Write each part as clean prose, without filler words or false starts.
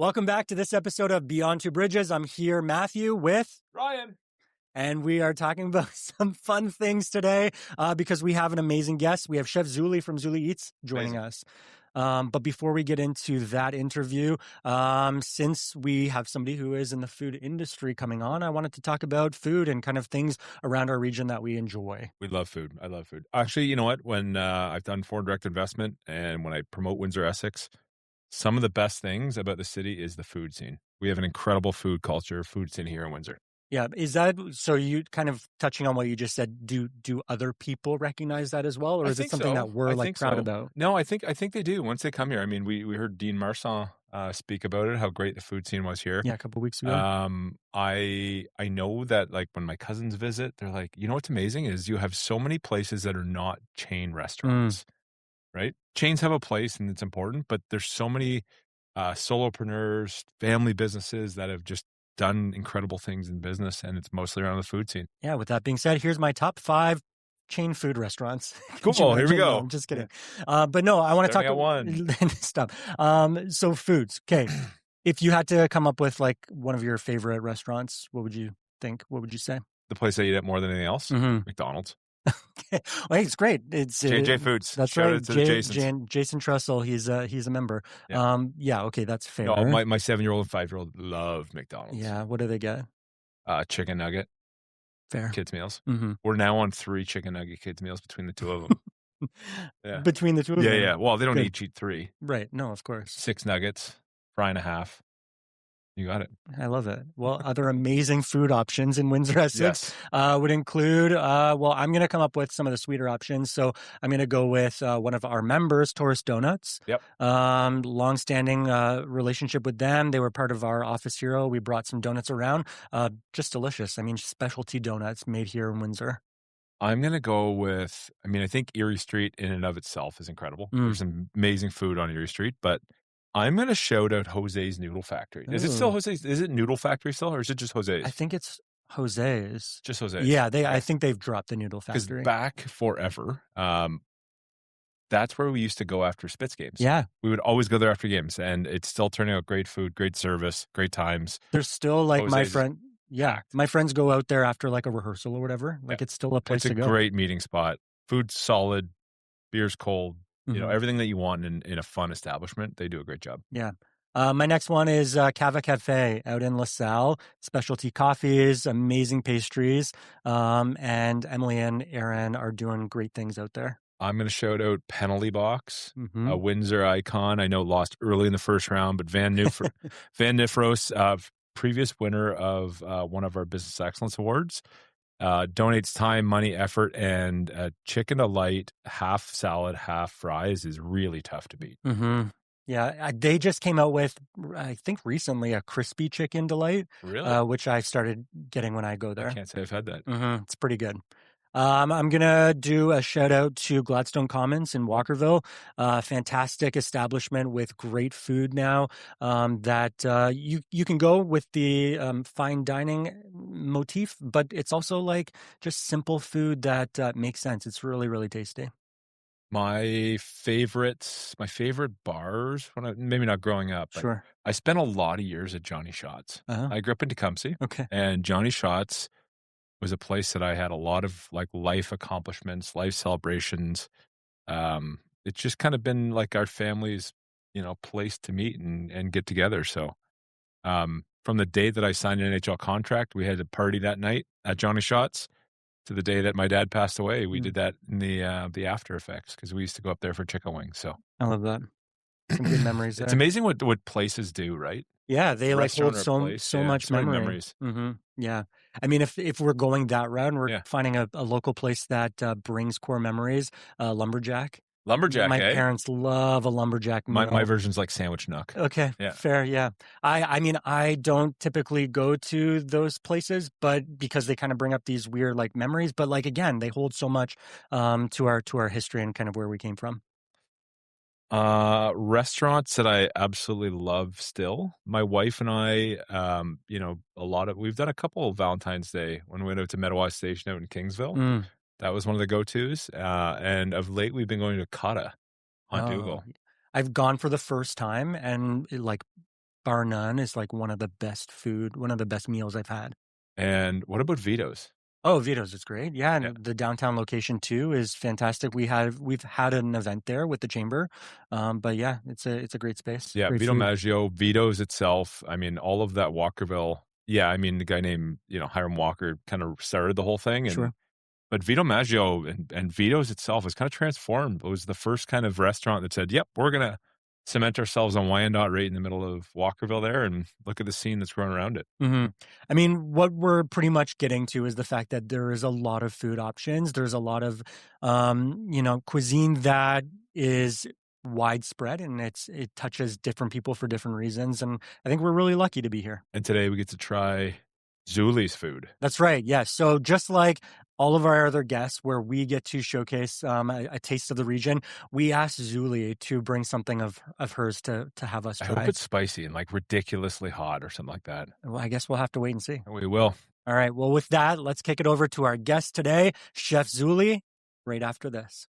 Welcome back to this episode of Beyond Two Bridges. I'm here, Matthew, with Ryan. And we are talking about some fun things today because we have an amazing guest. We have Chef Zule from Zule Eats joining us. But before we get into that interview, since we have somebody who is in the food industry coming on, I wanted to talk about food and kind of things around our region that we enjoy. We love food. I love food. Actually, you know what? When I've done foreign direct investment and when I promote Windsor Essex, some of the best things about the city is the food scene. We have an incredible food culture, food scene here in Windsor. Yeah. Is that, so you kind of touching on what you just said, do other people recognize that as well? Or is it something that we're proud about? No, I think they do once they come here. I mean, we heard Dean Marsan speak about it, how great the food scene was here. Yeah, a couple of weeks ago. I know that like when my cousins visit, they're like, you know what's amazing is you have so many places that are not chain restaurants, right? Chains have a place and it's important, but there's so many solopreneurs, family businesses that have just done incredible things in business, and it's mostly around the food scene. Yeah, with that being said, here's my top 5 chain food restaurants. Cool, here we go. No, I'm just kidding. But no, I want to talk about one. Stop. So foods. Okay. If you had to come up with like one of your favorite restaurants, what would you think? What would you say? The place I eat at more than anything else? McDonald's. Okay. Well, it's great. It's JJ Foods. That's Shout right. out to Jason Trussell. He's a member. Yeah. Okay, that's fair. No, my 7-year-old and 5-year-old love McDonald's. Yeah. What do they get? Chicken nugget. Fair. Kids meals. Mm-hmm. We're now on 3 chicken nugget kids meals between the two of them. Yeah. Between the two of them. Yeah. Well, they don't each eat 3. Right. No, of course. 6 nuggets, fry and a half. You got it. I love it. Well, other amazing food options in Windsor Essex would include, well, I'm going to come up with some of the sweeter options. So I'm going to go with one of our members, Taurus Donuts. Yep. Long-standing relationship with them. They were part of our Office Hero. We brought some donuts around. Just delicious. I mean, specialty donuts made here in Windsor. I'm going to go with, I think Erie Street in and of itself is incredible. There's some amazing food on Erie Street, but I'm going to shout out Jose's Noodle Factory. Is it still Jose's? Is it Noodle Factory still, or is it just Jose's? I think it's Jose's. Just Jose's. Yeah, I think they've dropped the Noodle Factory. Because back forever, that's where we used to go after Spitz games. Yeah. We would always go there after games, and it's still turning out great food, great service, great times. There's still like Jose's my friends go out there after like a rehearsal or whatever. Like it's still a place to go. It's a great meeting spot. Food's solid, beer's cold. You know, everything that you want in a fun establishment, they do a great job. Yeah. My next one is Cava Cafe out in LaSalle. Specialty coffees, amazing pastries. And Emily and Aaron are doing great things out there. I'm going to shout out Penalty Box, a Windsor icon. I know lost early in the first round, but Van Nifros, previous winner of one of our Business Excellence Awards, donates time, money, effort, and chicken delight, half salad, half fries is really tough to beat. Yeah, they just came out with, I think recently, a crispy chicken delight, which I started getting when I go there. I can't say I've had that. It's pretty good. I'm going to do a shout out to Gladstone Commons in Walkerville. Fantastic establishment with great food now that you can go with the fine dining motif, but it's also like just simple food that makes sense. It's really, really tasty. My favorite bars, maybe not growing up, but sure. I spent a lot of years at Johnny Shots. I grew up in Tecumseh. Okay. And Johnny Shots was a place that I had a lot of like life accomplishments, life celebrations. It's just kind of been like our family's, place to meet and get together. So, from the day that I signed an NHL contract, we had a party that night at Johnny Shots, to the day that my dad passed away. We did that in the after effects because we used to go up there for chicken wings. So I love that. Some good memories there. It's amazing what places do, right? Yeah, they like hold so much memories. Yeah. I mean, if we're going that route and we're finding a local place that brings core memories, Lumberjack. Lumberjack, my parents love a lumberjack meal. My version's like Sandwich Nook. Okay, fair, yeah. I mean, I don't typically go to those places, but because they kind of bring up these weird like memories, but like again, they hold so much to our history and kind of where we came from. Restaurants that I absolutely love still. My wife and I, we've done a couple of Valentine's Day when we went out to Meadowa Station out in Kingsville. That was one of the go-tos. And of late, we've been going to Kata on Dougal. I've gone for the first time and bar none, is like one of the best meals I've had. And what about Vito's? Oh, Vito's is great. Yeah, Yeah. and the downtown location too is fantastic. We've had an event there with the chamber, but yeah, it's a great space, Yeah, great Vito food. Maggio, Vito's itself, I mean, all of that Walkerville yeah, I mean, the guy named, Hiram Walker kinda started the whole thing, Sure. but Vito Maggio and Vito's itself was kinda transformed. It was the first kind of restaurant that said, "Yep, we're gonna cement ourselves on Wyandotte right in the middle of Walkerville there, and look at the scene that's growing around it." Mhm. I mean, what we're pretty much getting to is the fact that there is a lot of food options. There's a lot of, cuisine that is widespread, and it touches different people for different reasons, and I think we're really lucky to be here. And today we get to try Zule's food. That's right, yes. So just like all of our other guests where we get to showcase, a taste of the region, we asked Zule to bring something of hers to have us I hope try. it's spicy and, like, ridiculously hot or something like that. Well, I guess we'll have to wait and see. We will. All right. Well, with that, let's kick it over to our guest today, Chef Zule, right after this.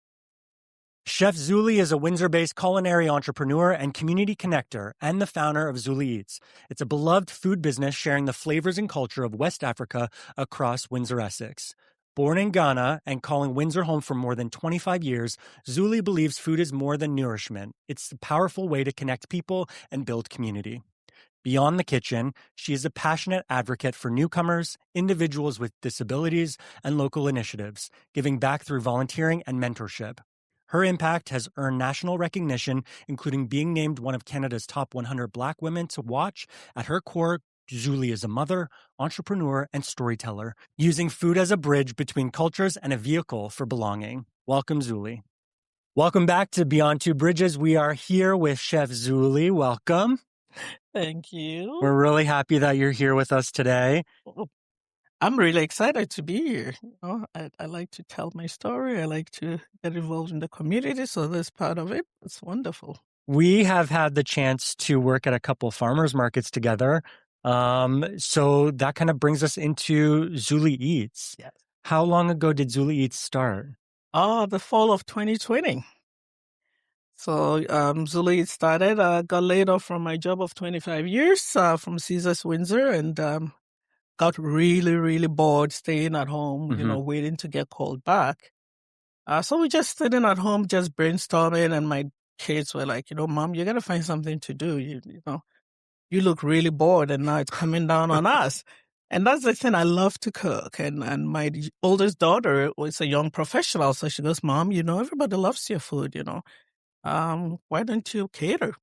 Chef Zule is a Windsor-based culinary entrepreneur and community connector and the founder of Zule Eats. It's a beloved food business sharing the flavors and culture of West Africa across Windsor Essex. Born in Ghana and calling Windsor home for more than 25 years, Zule believes food is more than nourishment. It's a powerful way to connect people and build community. Beyond the kitchen, she is a passionate advocate for newcomers, individuals with disabilities, and local initiatives, giving back through volunteering and mentorship. Her impact has earned national recognition, including being named one of Canada's top 100 Black women to watch. At her core, Zule is a mother, entrepreneur, and storyteller, using food as a bridge between cultures and a vehicle for belonging. Welcome, Zule. Welcome back to Beyond Two Bridges. We are here with Chef Zule. Welcome. Thank you. We're really happy that you're here with us today. Oh, I'm really excited to be here. I like to tell my story. I like to get involved in the community. So this part of it, it's wonderful. We have had the chance to work at a couple farmers markets together. So that kind of brings us into Zule Eats. Yes. How long ago did Zule Eats start? The fall of 2020. So Zule Eats started. Got laid off from my job of 25 years from Caesars Windsor and got really, really bored staying at home, waiting to get called back. So we just sitting at home, just brainstorming, and my kids were like, Mom, you got to find something to do. You look really bored, and now it's coming down on us. And that's the thing. I love to cook. And my oldest daughter was a young professional. So she goes, Mom, everybody loves your food, why don't you cater?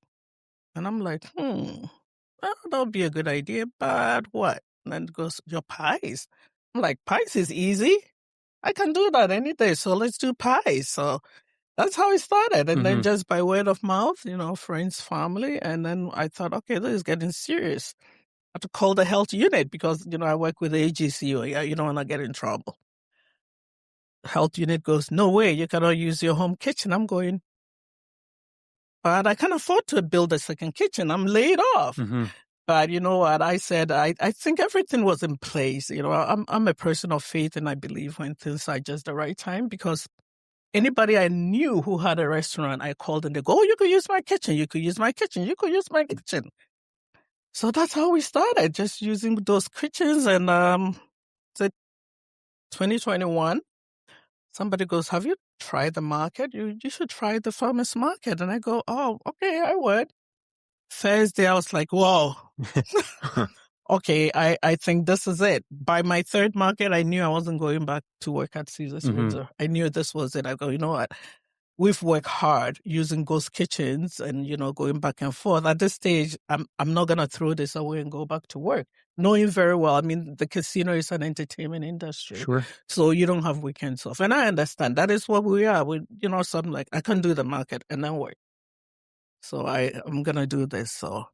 And I'm like, well, that would be a good idea, but what? And then it goes, your pies. I'm like, pies is easy. I can do that any day. So let's do pies. So that's how it started. And then just by word of mouth, friends, family. And then I thought, okay, this is getting serious. I have to call the health unit because, I work with the AGCO. You don't want to get in trouble. Health unit goes, no way, you cannot use your home kitchen. I'm going, but I can't afford to build a second kitchen. I'm laid off. But you know what? I said, I think everything was in place. I'm a person of faith and I believe when things are just the right time because anybody I knew who had a restaurant, I called and they go, oh, you could use my kitchen. You could use my kitchen. You could use my kitchen. So that's how we started, just using those kitchens. And 2021, somebody goes, have you tried the market? You should try the farmer's market. And I go, oh, okay, I would. Thursday, I was like, whoa. Okay, I think this is it. By my third market, I knew I wasn't going back to work at Caesars Windsor. I knew this was it. I go, you know what? We've worked hard using ghost kitchens and, going back and forth. At this stage, I'm not going to throw this away and go back to work. Knowing very well, I mean, the casino is an entertainment industry. Sure. So you don't have weekends off. And I understand. That is what we are. Something like, I can do the market and then work. So I'm going to do this. So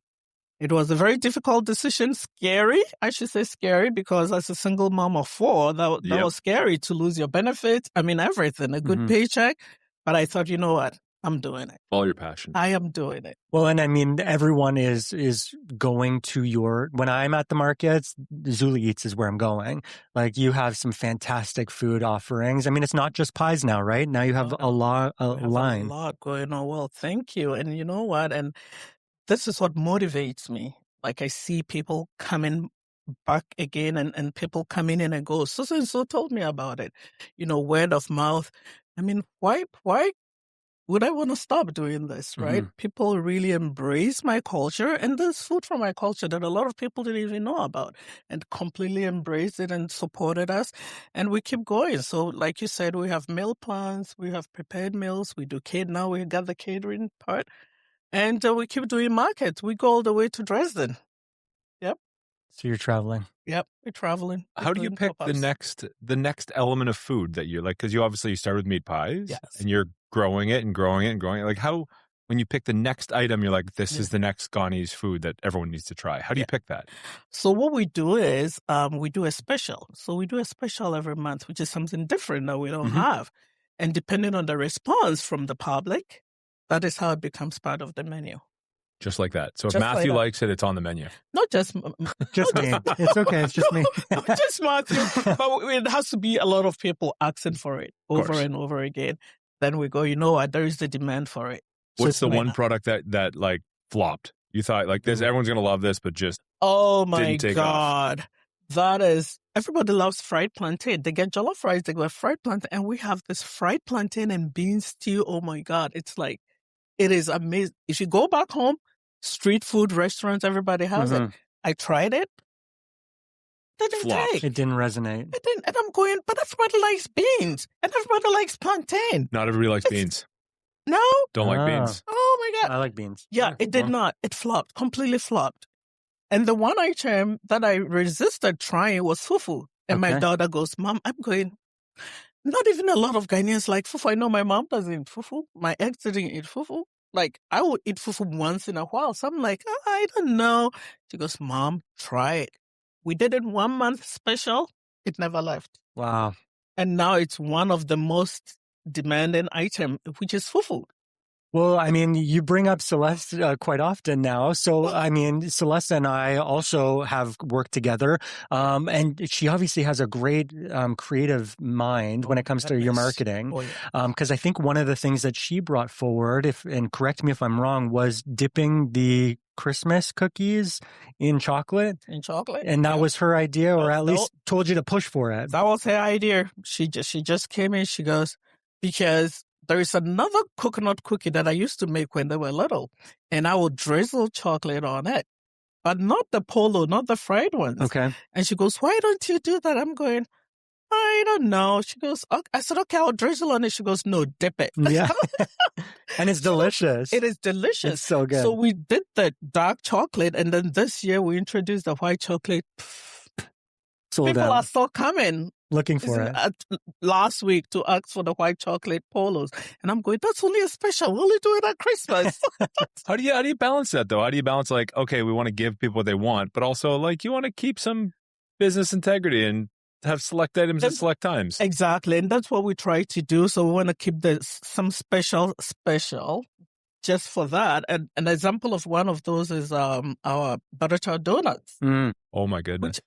it was a very difficult decision. Scary. I should say scary because as a single mom of four, that was scary to lose your benefits. I mean, everything, a good paycheck. But I thought, you know what? I'm doing it. Follow your passion. I am doing it. Well, and I mean, everyone is going to when I'm at the markets, Zule Eats is where I'm going. Like you have some fantastic food offerings. I mean, it's not just pies now, right? Now you have a line. A lot going on. Well, thank you. And you know what? And this is what motivates me. Like I see people coming back again and people coming in and go, so and so told me about it. Word of mouth. I mean, why would I want to stop doing this, right? People really embrace my culture, and there's food from my culture that a lot of people didn't even know about and completely embraced it and supported us. And we keep going. So like you said, we have meal plans, we have prepared meals, we do now we got the catering part, and we keep doing markets. We go all the way to Dresden. Yep. So you're traveling. Yep, we're traveling. How do you pick the next element of food that you like? Because you start with meat pies, yes, and you're growing it and growing it and growing it. Like how, when you pick the next item, you're like, this is the next Ghanese food that everyone needs to try. How do you pick that? So what we do is we do a special. So we do a special every month, which is something different that we don't have. And depending on the response from the public, that is how it becomes part of the menu. Just like that. So if Matthew likes it, it's on the menu. Not just me. It's okay. It's just me. Not just Matthew. But it has to be a lot of people asking for it over and over again. Then we go, there is the demand for it. What's the one product that like flopped? You thought like this, everyone's going to love this, but just oh my God. That is, everybody loves fried plantain. They get jollof rice, they get fried plantain. And we have this fried plantain and bean stew. Oh my God. It's like, it is amazing. If you go back home, street food restaurants, everybody has it. I tried it. It didn't resonate. It didn't, and I'm going, but everybody likes beans. And everybody likes plantain. Not everybody likes beans. No? Don't like beans. Oh my God. I like beans. Yeah, it did not. It flopped. Completely flopped. And the one item that I resisted trying was fufu. And my daughter goes, Mom, I'm going, not even a lot of Ghanaians like fufu. I know my mom doesn't eat fufu. My ex didn't eat fufu. Like, I would eat fufu once in a while. So I'm like, I don't know. She goes, Mom, try it. We did it 1 month special. It never left. Wow. And now it's one of the most demanding items, which is fufu. Well, I mean, you bring up Celeste quite often now. So, I mean, Celeste and I also have worked together. And she obviously has a great creative mind when it comes to your marketing. Because I think one of the things that she brought forward, and correct me if I'm wrong, was dipping the Christmas cookies in chocolate. And that was her idea, or at least told you to push for it. That was her idea. She just came in. She goes, because there is another coconut cookie that I used to make when they were little, and I would drizzle chocolate on it, but not the polo, not the fried ones. Okay. And she goes, why don't you do that? I'm going, I don't know. She goes, I said, okay, I'll drizzle on it. She goes, no, dip it. Yeah. And it's delicious. It is delicious. It's so good. So we did the dark chocolate, and then this year we introduced the white chocolate. People are still coming. Looking for it. Last week to ask for the white chocolate polos. And I'm going, that's only a special. We'll only do it at Christmas. How do you balance that though? How do you balance like, okay, we want to give people what they want, but also like you want to keep some business integrity and have select items at select times. Exactly. And that's what we try to do. So we want to keep some special just for that. And an example of one of those is our butter tart donuts. Oh my goodness.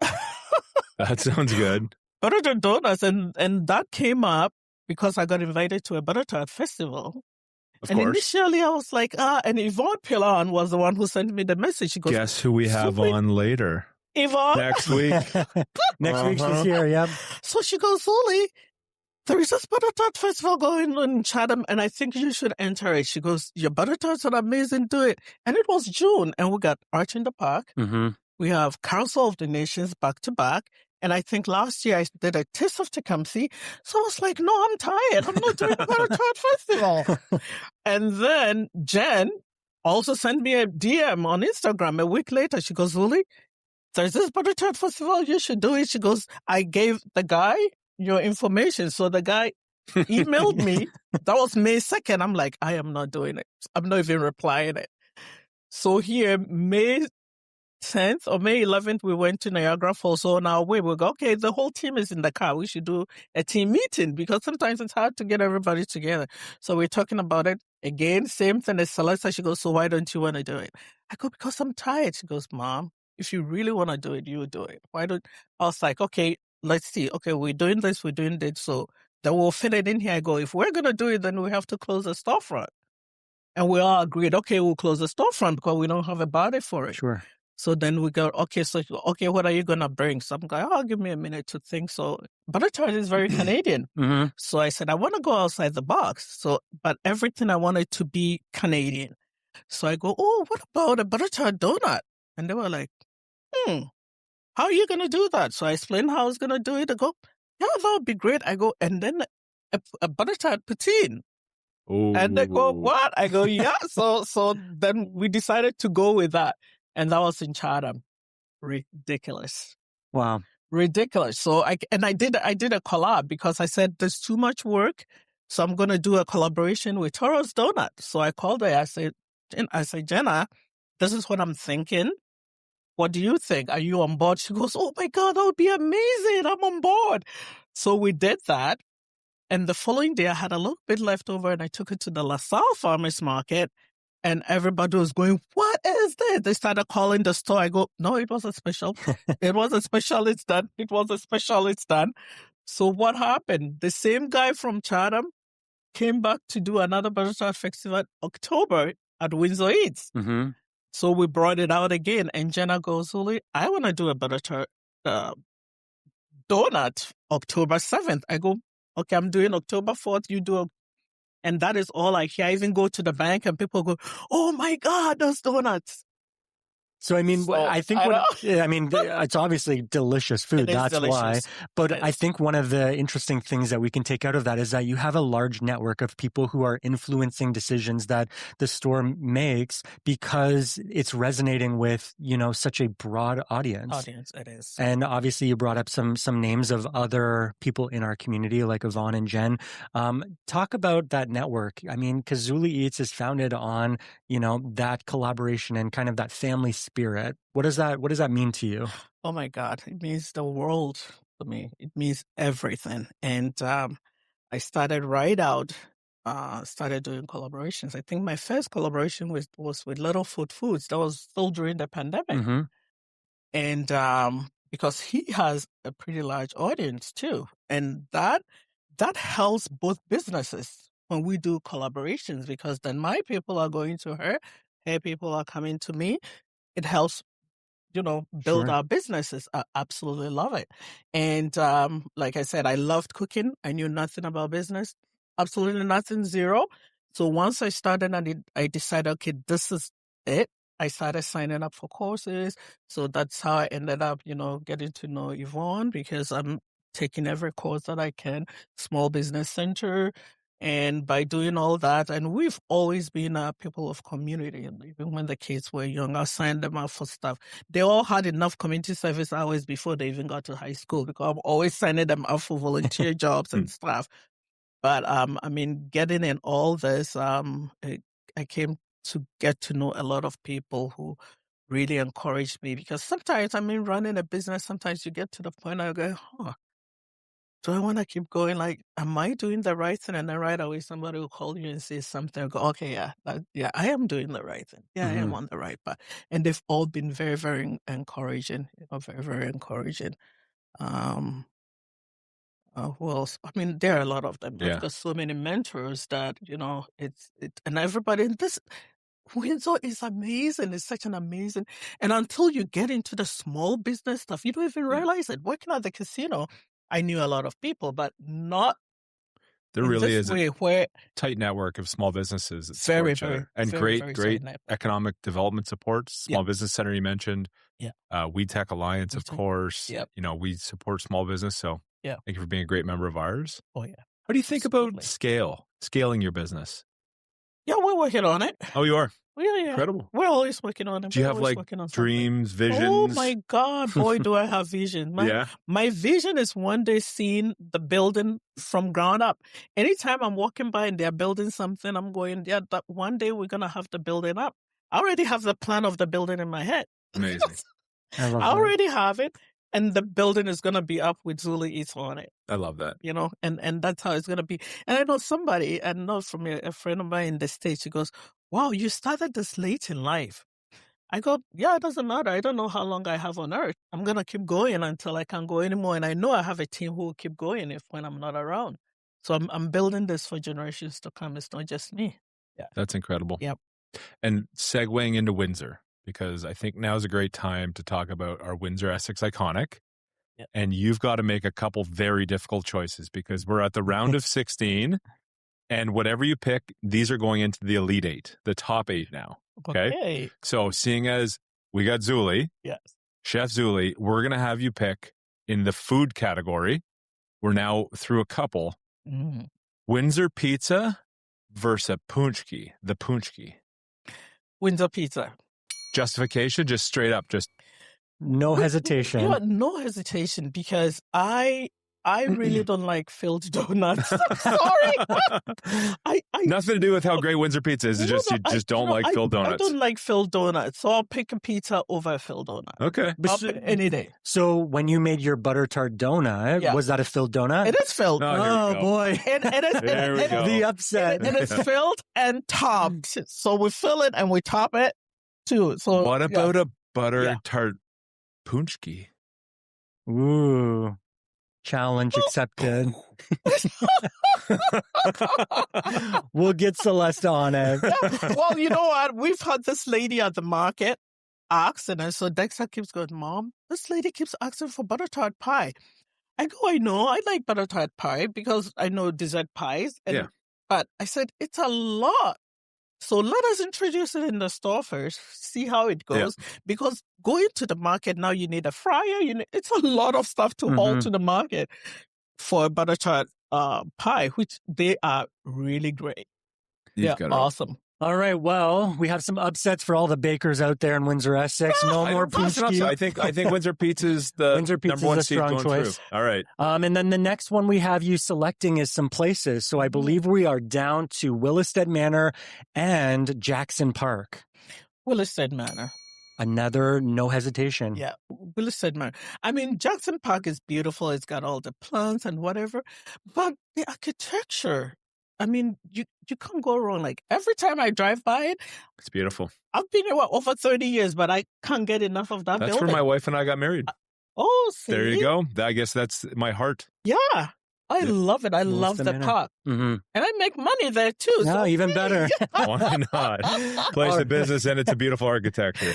That sounds good. Butter tart donuts, and that came up because I got invited to a butter tart festival. Of course. Initially I was like, and Yvonne Pilon was the one who sent me the message. She goes, guess who we have on later? Yvonne. Next week. Next week she's here, yep. So she goes, Zule, there is this butter tart festival going on in Chatham, and I think you should enter it. She goes, your butter tarts are amazing, do it. And it was June, and we got Arch in the Park. We have Council of the Nations back to back. And I think last year I did a Taste of Tecumseh. So I was like, no, I'm tired. I'm not doing a butter tart festival. And then Jen also sent me a DM on Instagram a week later. She goes, Zule, there's this butter tart festival. You should do it. She goes, I gave the guy your information. So the guy emailed me. That was May 2nd. I'm like, I am not doing it. I'm not even replying it. So here, May 10th or May 11th, we went to Niagara Falls. So on our way, we go, okay, the whole team is in the car. We should do a team meeting because sometimes it's hard to get everybody together. So we're talking about it again. Same thing as Celeste. She goes, so why don't you want to do it? I go, because I'm tired. She goes, Mom, if you really want to do it, you do it. Why don't I was like, okay, let's see. Okay, we're doing this, we're doing that. So then we'll fit it in here. I go, if we're going to do it, then we have to close the storefront. And we all agreed, okay, we'll close the storefront because we don't have a body for it. Sure. So then we go, okay, what are you going to bring? So I'm going, oh, give me a minute to think. So butter tart is very Canadian. Mm-hmm. So I said, I want to go outside the box. But everything I wanted to be Canadian. So I go, oh, what about a butter tart donut? And they were like, how are you going to do that? So I explained how I was going to do it. I go, yeah, that would be great. I go, and then a butter tart poutine. And they go, what? I go, yeah. So then we decided to go with that. And that was in Chatham. Ridiculous. Wow. Ridiculous. So I did a collab because I said there's too much work. So I'm going to do a collaboration with Toro's Donut. So I called her. I said, Jenna, this is what I'm thinking. What do you think? Are you on board? She goes, oh my God, that would be amazing. I'm on board. So we did that. And the following day I had a little bit left over and I took it to the LaSalle Farmers Market. And everybody was going, what is this? They started calling the store. I go, no, it was a special. It was a special. It's done. It was a special. It's done. So what happened? The same guy from Chatham came back to do another butter tart festival in October at Windsor Eats. Mm-hmm. So we brought it out again. And Jenna goes, Zule, I want to do a butter tart donut October 7th. I go, okay, I'm doing October 4th. You do and that is all I hear. I even go to the bank and people go, oh my God, those donuts. So, I mean, it's obviously delicious food. That's delicious. why. But I think one of the interesting things that we can take out of that is that you have a large network of people who are influencing decisions that the store makes because it's resonating with, such a broad audience. It is. And obviously you brought up some names of other people in our community like Yvonne and Jen. Talk about that network. I mean, because Zule Eats is founded on, that collaboration and kind of that family spirit. What does that mean to you? Oh my God. It means the world to me. It means everything. And I started right out, started doing collaborations. I think my first collaboration was with Little Food Foods. That was still during the pandemic. Mm-hmm. And because he has a pretty large audience too. And that helps both businesses when we do collaborations, because then my people are going to her people are coming to me. It helps, build Sure. our businesses. I absolutely love it. And like I said, I loved cooking. I knew nothing about business. Absolutely nothing, zero. So once I started and I decided, okay, this is it. I started signing up for courses. So that's how I ended up, getting to know Yvonne, because I'm taking every course that I can, Small Business Center. And by doing all that, and we've always been people of community. And even when the kids were young, I signed them up for stuff. They all had enough community service hours before they even got to high school, because I'm always signing them up for volunteer jobs and stuff. But getting in all this, I came to get to know a lot of people who really encouraged me, because sometimes, running a business, sometimes you get to the point I go, do I want to keep going? Like, am I doing the right thing? And then right away, somebody will call you and say something. I go, okay, yeah, I am doing the right thing. Yeah, I am on the right path. And they've all been very, very encouraging. Very, very encouraging. Who else? There are a lot of them. I've got so many mentors that, and everybody. And this Windsor is amazing. It's such an amazing. And until you get into the small business stuff, you don't even realize it. Working at the casino, I knew a lot of people, but not. There really is a tight network of small businesses that support each other. And great economic development support. Small Business Center you mentioned. Yeah. We Tech Alliance, of course. Yep. We support small business. So thank you for being a great member of ours. Oh, yeah. How do you think about scaling your business? Yeah, we're working on it. Oh, you are? Yeah. Incredible. We're always working on it. Do you have dreams, visions? Oh my God, boy, do I have vision. My vision is one day seeing the building from ground up. Anytime I'm walking by and they're building something, I'm going, that one day we're going to have the building up. I already have the plan of the building in my head. Amazing. I already have it. And the building is going to be up with Zule Eats on it. I love that. And that's how it's going to be. And I know from a friend of mine in the States, she goes, wow, you started this late in life. I go, yeah, it doesn't matter. I don't know how long I have on earth. I'm going to keep going until I can't go anymore. And I know I have a team who will keep going when I'm not around. So I'm building this for generations to come. It's not just me. Yeah. That's incredible. Yep. And segueing into Windsor. because I think now is a great time to talk about our Windsor Essex Iconic. Yep. And you've got to make a couple very difficult choices because we're at the round of 16. And whatever you pick, these are going into the Elite 8, the top 8 now. Okay. So seeing as we got Zule, Yes. Chef Zule, we're going to have you pick in the food category. We're now through a couple. Mm. Windsor pizza versus punchki, the punchki. Windsor pizza. Justification, just straight up, just No hesitation. You know, no hesitation, because I really don't like filled donuts. Sorry. I nothing to do with how great Windsor pizza is. It's just you just don't like filled donuts. I don't like filled donuts, so I'll pick a pizza over a filled donut. Okay. Any day. So when you made your butter tart donut, was that a filled donut? It is filled. Oh boy. The upset. It is filled and topped. So we fill it and we top it too. So what about a butter tart punchki? Ooh. Challenge accepted. We'll get Celeste on it. Yeah. Well, you know what? We've had this lady at the market asking, and so Dexter keeps going, Mom, this lady keeps asking for butter tart pie. I go, I know, I like butter tart pie because I know dessert pies. But I said, it's a lot. So let us introduce it in the store first, see how it goes. Yeah. Because going to the market now, you need a fryer. It's a lot of stuff to haul to the market for a butter tart pie, which they are really great. They're awesome. All right. Well, we have some upsets for all the bakers out there in Windsor Essex. No more punchki. I think Windsor Pizza is the number one strong choice. All right. And then the next one we have you selecting is some places. So I believe we are down to Willisted Manor and Jackson Park. Willisted Manor. Another no hesitation. Yeah, Willisted Manor. I mean, Jackson Park is beautiful. It's got all the plants and whatever. But the architecture, I mean, you can't go wrong. Like, every time I drive by it, it's beautiful. I've been here over 30 years, but I can't get enough of that building. That's where my wife and I got married. See? There you go. I guess that's my heart. Yeah, I love it. I love the park. And I make money there, too. No, so even better. Why not? Place of business, and it's a beautiful architecture.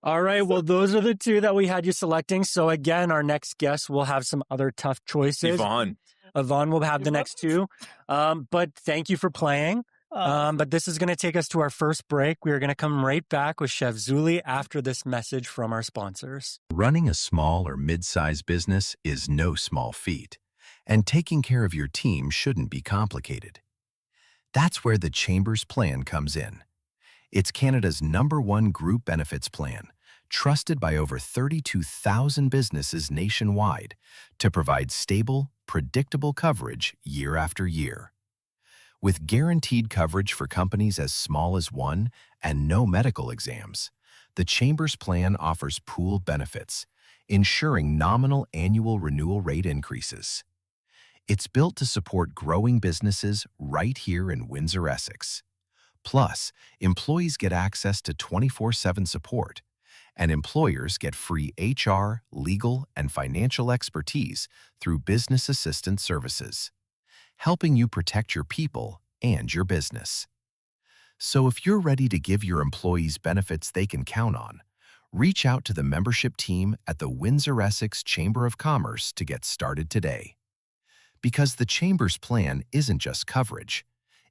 All right. Well, those are the two that we had you selecting. So, again, our next guest will have some other tough choices. Yvonne will have the next two. But thank you for playing. But this is going to take us to our first break. We're going to come right back with Chef Zule after this message from our sponsors. Running a small or mid-sized business is no small feat, and taking care of your team shouldn't be complicated. That's where the Chambers Plan comes in. It's Canada's #1 group benefits plan, trusted by over 32,000 businesses nationwide to provide stable, predictable coverage year after year. With guaranteed coverage for companies as small as one and no medical exams, the Chambers Plan offers pooled benefits, ensuring nominal annual renewal rate increases. It's built to support growing businesses right here in Windsor, Essex. Plus, employees get access to 24/7 support, and employers get free HR, legal, and financial expertise through business assistance services, helping you protect your people and your business. So if you're ready to give your employees benefits they can count on, reach out to the membership team at the Windsor Essex Chamber of Commerce to get started today. Because the Chamber's Plan isn't just coverage,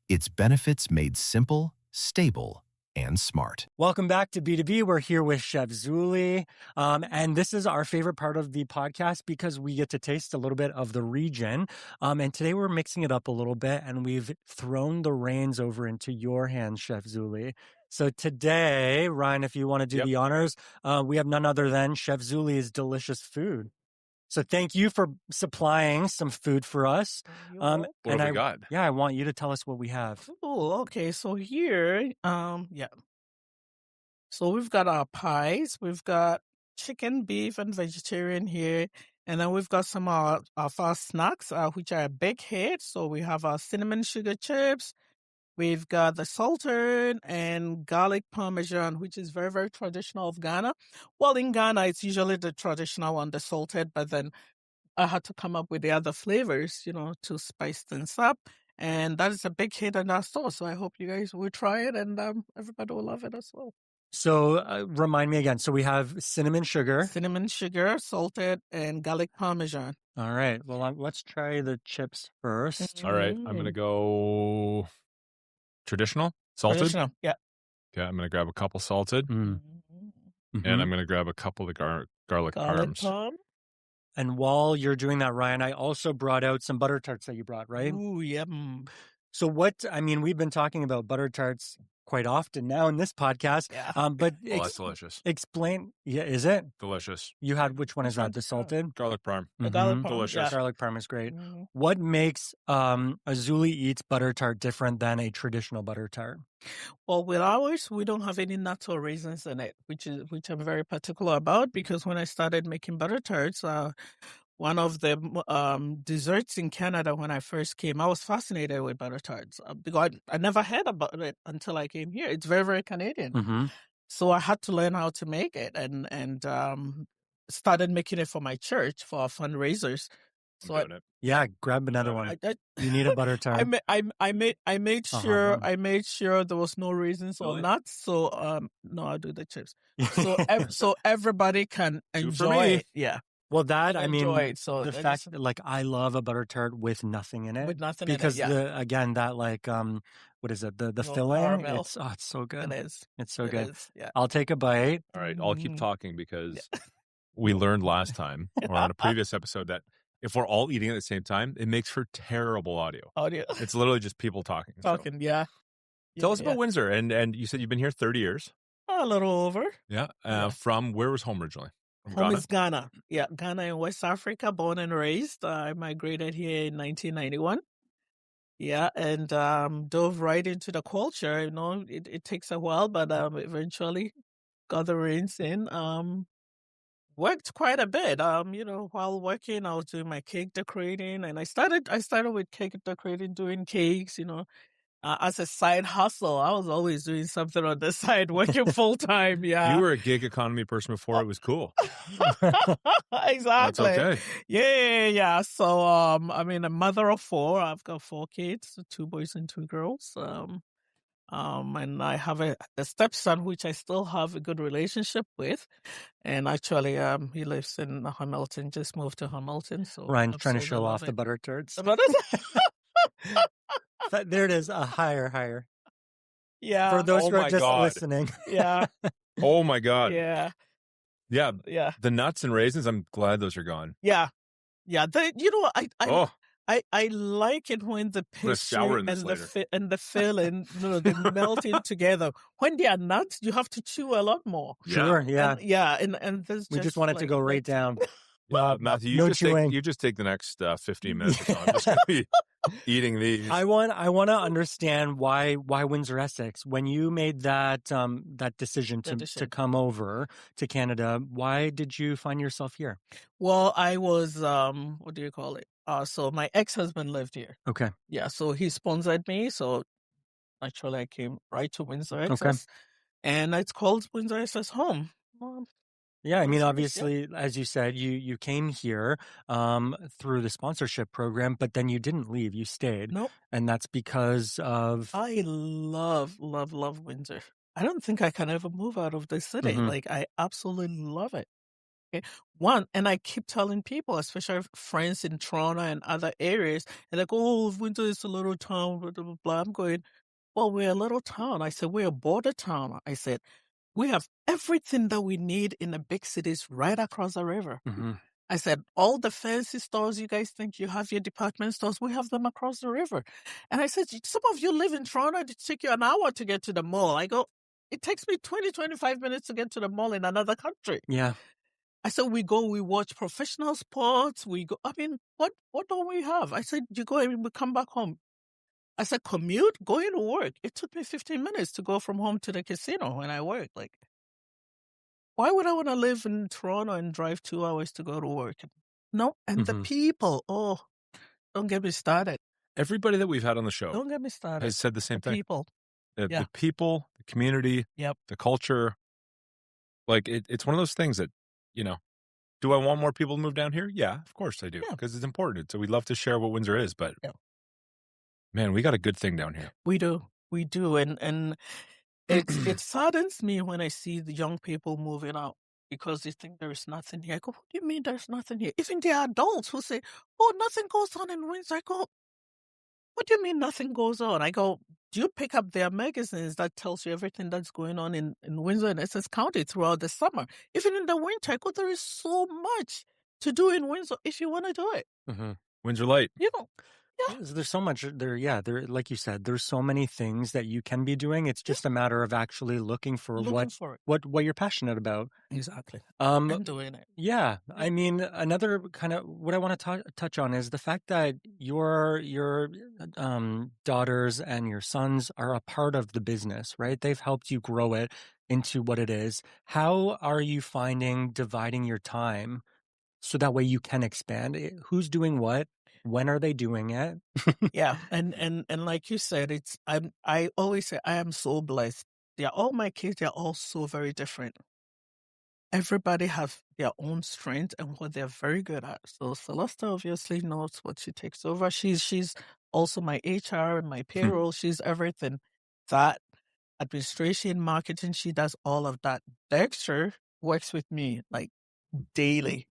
it's benefits made simple, stable, and smart. Welcome back to B2B. We're here with Chef Zule. And this is our favorite part of the podcast because we get to taste a little bit of the region. And today we're mixing it up a little bit and we've thrown the reins over into your hands, Chef Zule. So today, Ryan, if you want to do the honors, we have none other than Chef Zule's delicious food. So thank you for supplying some food for us. What have we got? Yeah, I want you to tell us what we have. Oh, okay. So here, So we've got our pies. We've got chicken, beef, and vegetarian here. And then we've got some of our snacks, which are a big hit. So we have our cinnamon sugar chips. We've got the saltern and garlic parmesan, which is very, very traditional of Ghana. Well, in Ghana, it's usually the traditional one, the salted, but then I had to come up with the other flavors, to spice things up. And that is a big hit in our store. So I hope you guys will try it and everybody will love it as well. So remind me again. So we have cinnamon sugar. Cinnamon sugar, salted, and garlic parmesan. All right. Well, let's try the chips first. All right, I'm going to go traditional, salted. Traditional, yeah. Okay, I'm going to grab a couple salted, Mm. and I'm going to grab a couple of the garlic parms. Parm. And while you're doing that, Ryan, I also brought out some butter tarts that you brought, right? Ooh, yum. So we've been talking about butter tarts quite often now in this podcast. Yeah. But Oh, that's delicious. Explain. Yeah, is it? Delicious. You had, which one is that? The salted? Garlic parm. The garlic parm, Delicious. yeah. Garlic parm is great. Mm-hmm. What makes a Zule Eats butter tart different than a traditional butter tart? Well, with ours, we don't have any nuts or raisins in it, which I'm very particular about, because when I started making butter tarts, one of the desserts in Canada when I first came, I was fascinated with butter tarts because I never heard about it until I came here. It's very, very Canadian. Mm-hmm. So I had to learn how to make it and started making it for my church for our fundraisers. So Yeah, grab another one. You need a butter tart. I made sure there was no raisins or nuts. So no, I'll do the chips. So everybody can enjoy it. Yeah. Well, that I mean, it. So the fact that like I love a butter tart with nothing in it, because that like what is it, the filling? Caramel. It's so good. It is. It's so good. Yeah. I'll take a bite. All right, I'll keep talking because we learned last time or on a previous episode that if we're all eating at the same time, it makes for terrible audio. It's literally just people talking. Yeah. Tell us about Windsor, and you said you've been here 30 years. A little over. Yeah. From where was home originally? Home is Ghana. Yeah, Ghana in West Africa, born and raised. I migrated here in 1991. Yeah, and dove right into the culture. You know, it takes a while, but eventually got the reins in. Worked quite a bit. While working, I was doing my cake decorating, and I started with cake decorating, doing cakes. As a side hustle. I was always doing something on the side, working full time. Yeah. You were a gig economy person before it was cool. Exactly. That's okay. Yeah. So, I'm a mother of 4. I've got 4 kids, 2 boys and 2 girls. And I have a stepson, which I still have a good relationship with. And actually, he lives in Hamilton, just moved to Hamilton. So Ryan's trying to show off the butter tarts. There it is. Higher. Yeah. For those who are just listening. Yeah. Oh my God. Yeah. Yeah. The nuts and raisins, I'm glad those are gone. Yeah. I like it when the pastry and the filling, they melt in together. When they are nuts, you have to chew a lot more. Sure, yeah. And we just want it to go right down. Matthew, you just take the next 15 minutes or so. I'm just going to be eating these. I want to understand why Windsor Essex, when you made that decision to come over to Canada, why did you find yourself here? Well, I was what do you call it? So my ex-husband lived here. Okay. Yeah, so he sponsored me. So actually, I came right to Windsor Essex, and it's called Windsor Essex home. Yeah, I mean, obviously, as you said, you came here through the sponsorship program, but then you didn't leave. You stayed. Nope. And that's because of... I love Windsor. I don't think I can ever move out of the city. Mm-hmm. Like, I absolutely love it. Okay. One, and I keep telling people, especially friends in Toronto and other areas, and they go, oh, Windsor is a little town, blah, blah, blah. I'm going, well, we're a little town. I said, we're a border town. I said, we have everything that we need in the big cities right across the river. Mm-hmm. I said, all the fancy stores you guys think you have, your department stores, we have them across the river. And I said, some of you live in Toronto, it takes you an hour to get to the mall. I go, it takes me 25 minutes to get to the mall in another country. Yeah. I said, we watch professional sports. We go, I mean, what don't we have? I said, you go and we come back home. I said, commute, going to work. It took me 15 minutes to go from home to the casino when I work. Like, why would I want to live in Toronto and drive 2 hours to go to work? No, and the people, don't get me started. Everybody that we've had on the show Don't get me started. has said the same thing. People. The people, the community, the culture. Like, it's one of those things that, do I want more people to move down here? Yeah, of course I do, because it's important. So we'd love to share what Windsor is, but man, we got a good thing down here. We do. And It saddens me when I see the young people moving out because they think there is nothing here. I go, what do you mean there's nothing here? Even the adults who say, oh, nothing goes on in Windsor. I go, what do you mean nothing goes on? I go, do you pick up their magazines that tells you everything that's going on in Windsor and Essex County throughout the summer? Even in the winter, I go, there is so much to do in Windsor if you want to do it. Mm-hmm. Windsor Light. You know, yeah, there's so much there. Yeah, there, like you said, there's so many things that you can be doing. It's just a matter of actually looking for what you're passionate about. Exactly. And doing it. Yeah, I mean, another kind of what I want to touch on is the fact that your daughters and your sons are a part of the business, right? They've helped you grow it into what it is. How are you finding dividing your time so that way you can expand? Who's doing what? When are they doing it? Yeah, and like you said, I always say I am so blessed. All my kids, they're all so very different. Everybody have their own strength and what they're very good at. So Celeste obviously knows what she takes over. She's also my HR and my payroll. She's everything. That administration, marketing, she does all of that. Dexter works with me like daily.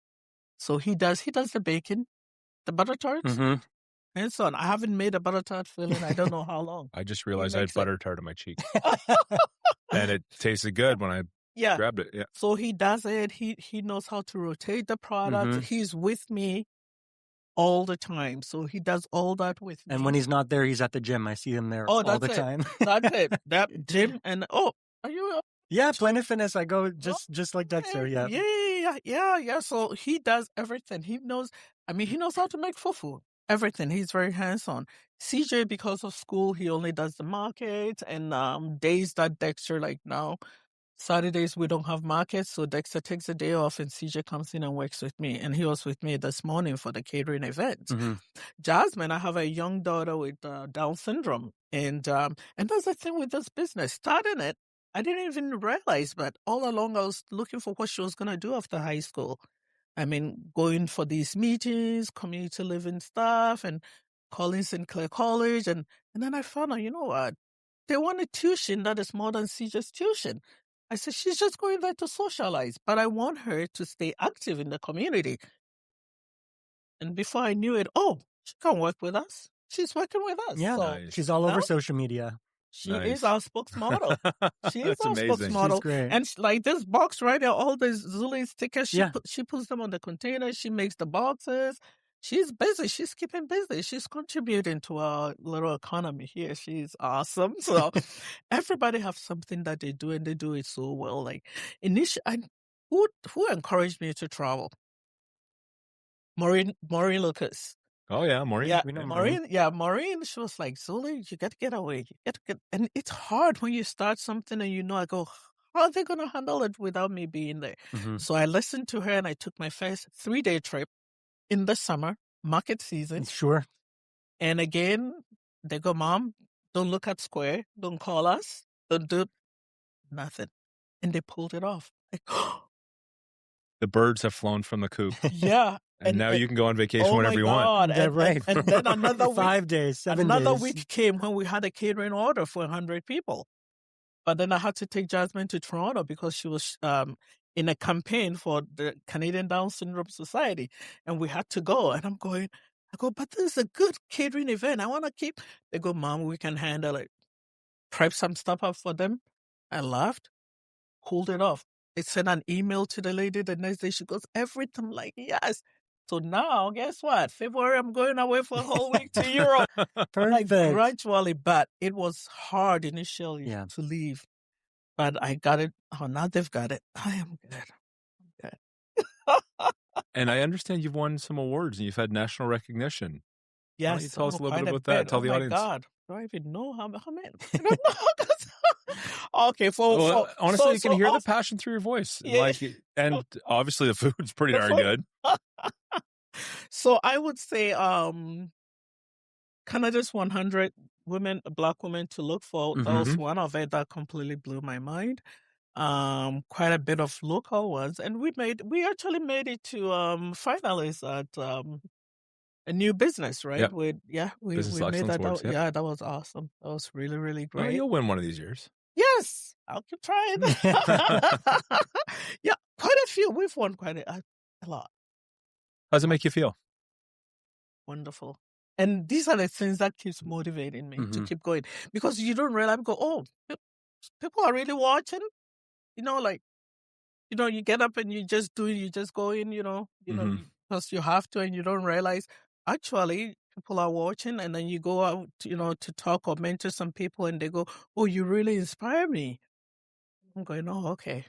So he does the baking, the butter tarts. Mhm. And son, I haven't made a butter tart filling I don't know how long. I just realized I had butter tart on my cheek. And it tasted good when I grabbed it. Yeah. So he does it. He knows how to rotate the product. He's with me all the time. So he does all that with me. And when he's not there, he's at the gym. I see him there all the time. That's it. That gym and are you? Yeah, Planet Fitness. I go just like Dexter. Yeah. Yeah. So he does everything. He knows. I mean, he knows how to make fufu. Everything. He's very hands-on. CJ, because of school, he only does the market and days that Dexter, like now, Saturdays we don't have markets, so Dexter takes a day off and CJ comes in and works with me. And he was with me this morning for the catering event. Jasmine, I have a young daughter with Down syndrome, and that's the thing with this business. Starting it, I didn't even realize, but all along I was looking for what she was going to do after high school. I mean, going for these meetings, community living stuff, and calling Sinclair College. And then I found out, you know what? They want a tuition that is more than CJ's tuition. I said, she's just going there to socialize, but I want her to stay active in the community. And before I knew it, she can work with us. She's working with us. Yeah, so she's all over social media. She is our spokesmodel. She is our amazing. spokesmodel. She's great. And like this box right there, all these Zule stickers, she puts them on the container. She makes the boxes. She's busy. She's keeping busy. She's contributing to our little economy here. She's awesome. So everybody have something that they do, and they do it so well. Like who encouraged me to travel? Maureen Lucas. Oh yeah, Maureen. Yeah, We know Maureen. Yeah, Maureen. She was like, Zule, you got to get away. You got to get, and it's hard when you start something and I go, how are they going to handle it without me being there? So I listened to her and I took my first 3-day trip in the summer, market season. Sure. And again, they go, Mom, don't look at Square. Don't call us. Don't do nothing. And they pulled it off. Like, The birds have flown from the coop. Yeah. And now you can go on vacation whenever you want. Yeah, right. And then another week, 5 days, 7 days. another week came when we had a catering order for 100 people. But then I had to take Jasmine to Toronto because she was in a campaign for the Canadian Down Syndrome Society. And we had to go. And I go, but this is a good catering event. I want to keep. They go, Mom, we can handle it. Prep some stuff up for them. I laughed, pulled it off. I sent an email to the lady the next day. She goes, everything. I'm like, yes. So now, guess what? February, I'm going away for a whole week to Europe. Perfect. Like gradually, but it was hard initially to leave. But I got it. Oh, now they've got it. I am good. And I understand you've won some awards and you've had national recognition. Yes. Why don't you tell us a little bit about bit. that? Tell the audience. Oh, my God. Do I even know how many? I don't know. Okay. Honestly, you can hear the passion through your voice. Yeah. And obviously the food's pretty darn good. So I would say Canada's 100 Black women to look for. That was one of it that completely blew my mind. Quite a bit of local ones, and we actually made it to finalists at a new business, right? Yep. We Business made that Excellence Awards, out. Yeah, that was awesome. That was really, really great. Well, you'll win one of these years. Yes, yes, I'll keep trying. Yeah, quite a few. We've won quite a lot. How does it make you feel? Wonderful. And these are the things that keeps motivating me to keep going, because you don't realize, people are really watching, like, you get up and you just do it, you just go in, because you have to, and you don't realize actually people are watching, and then you go out, to talk or mentor some people, and they go, "Oh, you really inspire me." I'm going, "Oh, okay."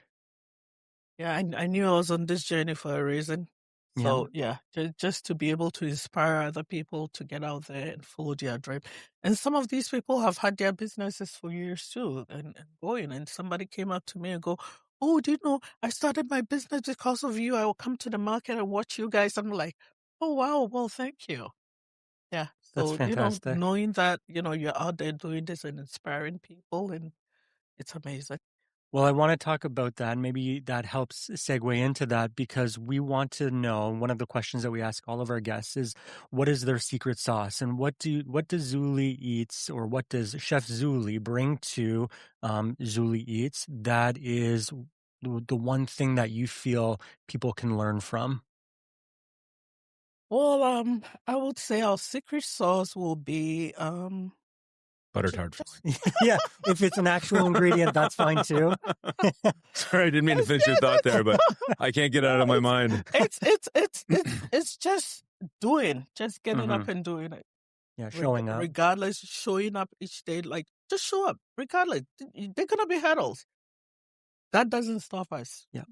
Yeah, I knew I was on this journey for a reason. So, yeah, just to be able to inspire other people to get out there and follow their dream. And some of these people have had their businesses for years too, and going. And somebody came up to me and go, "Oh, do you know, I started my business because of you. I will come to the market and watch you guys." I'm like, "Oh, wow. Well, thank you." Yeah. That's So, fantastic. knowing that, you're out there doing this and inspiring people, and it's amazing. Well, I want to talk about that. Maybe that helps segue into that, because we want to know, one of the questions that we ask all of our guests is, what is their secret sauce, and what does Zule Eats, or what does Chef Zule bring to Zule Eats that is the one thing that you feel people can learn from? Well, I would say our secret sauce will be Butter tart just filling. Yeah, if it's an actual ingredient, that's fine too. Sorry, I didn't mean to finish your thought there, but I can't get it out of my mind. it's just doing, just getting up and doing it. Yeah, showing up. Regardless, showing up each day, like, just show up. Regardless, they're gonna be hurdles. That doesn't stop us. Yeah.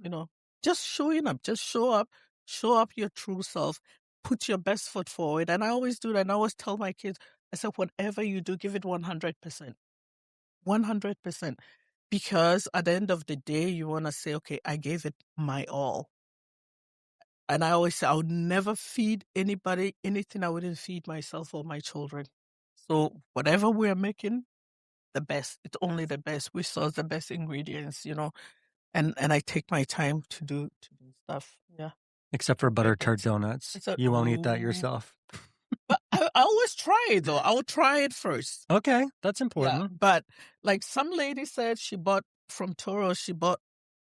Just showing up. Just show up your true self. Put your best foot forward. And I always do that. And I always tell my kids, I said, whatever you do, give it 100%. 100%. Because at the end of the day, you want to say, okay, I gave it my all. And I always say, I would never feed anybody anything I wouldn't feed myself or my children. So whatever we're making, the best. It's only the best. We source the best ingredients, and I take my time to do stuff. Yeah. Except for butter tart donuts. You won't eat that yourself. But I always try it, though. I will try it first. Okay, that's Yeah. important. But like some lady said, she bought from Toro, she bought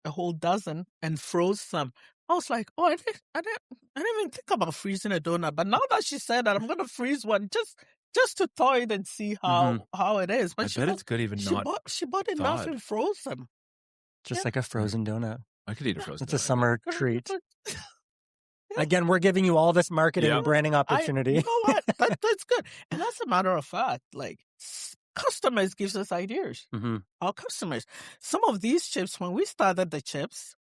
a whole dozen and froze some. I was like, oh, I didn't even think about freezing a donut. But now that she said that, I'm gonna freeze one just to thaw it and see how it is. But I bet it's good even not she bought enough thawed. and froze them. Just like a frozen donut. I could eat a frozen It's a donut. summer treat. Again, we're giving you all this marketing and branding opportunity. You know what? That's good. And as a matter of fact, like, customers gives us ideas. Our customers. Some of these chips, when we started the chips,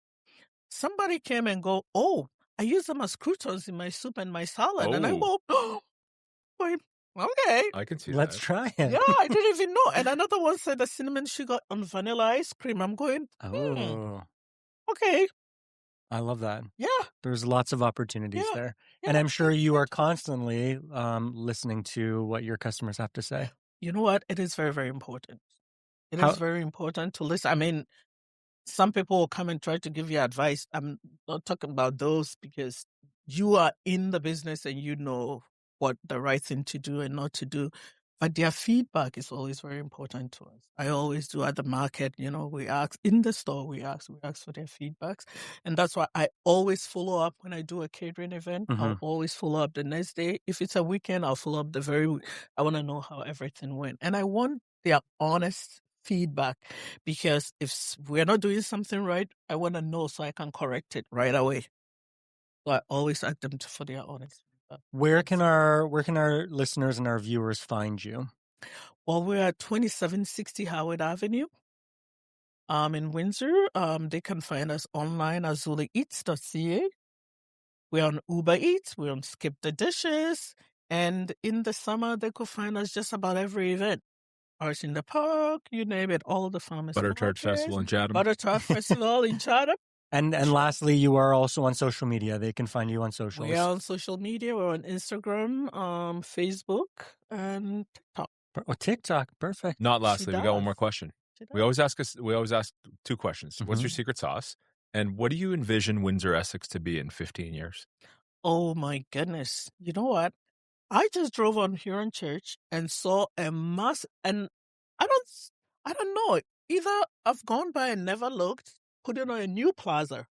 somebody came and go, oh, I use them as croutons in my soup and my salad. And I go, oh, okay. I can see Let's that. try it. Yeah, I didn't even know. And another one said the cinnamon sugar on vanilla ice cream. I'm going, Oh, okay. I love that. Yeah. There's lots of opportunities there. And I'm sure you are constantly listening to what your customers have to say. You know what? It is very, very important. It is very important to listen. I mean, some people will come and try to give you advice. I'm not talking about those, because you are in the business and you know what the right thing to do and not to do. But their feedback is always very important to us. I always do at the market, we ask in the store, we ask for their feedbacks. And that's why I always follow up when I do a catering event. I'll always follow up the next day. If it's a weekend, I'll follow up I want to know how everything went. And I want their honest feedback, because if we're not doing something right, I want to know so I can correct it right away. So I always ask them for their honest feedback. Where can our listeners and our viewers find you? Well, we're at 2760 Howard Avenue. In Windsor. They can find us online at zuleeats.ca. We're on Uber Eats. We're on Skip the Dishes. And in the summer, they could find us just about every event. Arts in the Park, you name it, all the farmers Butter Tart Festival in Chatham. Butter Tart Festival in Chatham. And lastly, you are also on social media. They can find you on socials. We are on social media. We're on Instagram, Facebook, and TikTok. Oh, TikTok. Perfect. Not lastly, we got one more question. We always ask two questions. What's your secret sauce? And what do you envision Windsor Essex to be in 15 years? Oh my goodness. You know what? I just drove on Huron Church and saw a mass, and I don't know. either I've gone by and never looked, put it on a new plaza,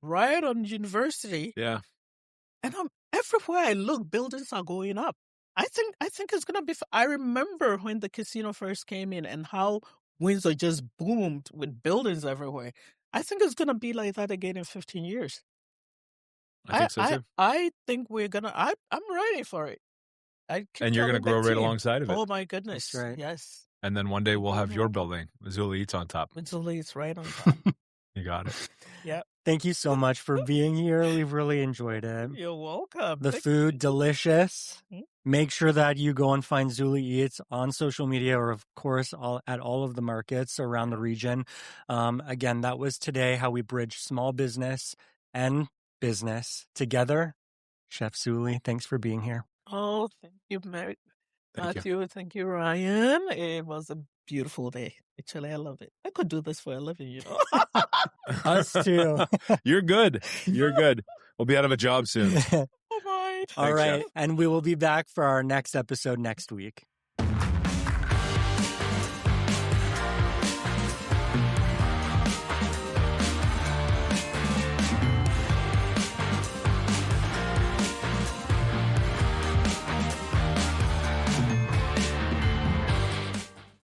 right on University, Yeah. and everywhere I look, buildings are going up. I think it's gonna be. I remember when the casino first came in and how Windsor just boomed with buildings everywhere. I think it's gonna be like that again in 15 years. I think so too. I think we're gonna. I'm ready for it. And you're gonna grow right alongside of it. Oh my goodness! That's right. Yes. And then one day we'll have your building, Zule Eats, on top. Zule Eats right on top. You got it. Yeah. Thank you so much for being here. We've really enjoyed it. You're welcome. The food, delicious. Mhm. Make sure that you go and find Zule Eats on social media or, of course, at all of the markets around the region. Again, that was today how we bridge small business and business together. Chef Zule, thanks for being here. Oh, thank you, Thank you. Matthew. Thank you, Ryan. It was a beautiful day. Actually, I love it. I could do this for a living, you know. Us too. You're good. You're good. We'll be out of a job soon. Oh my. All Thanks, right. Chef. And we will be back for our next episode next week.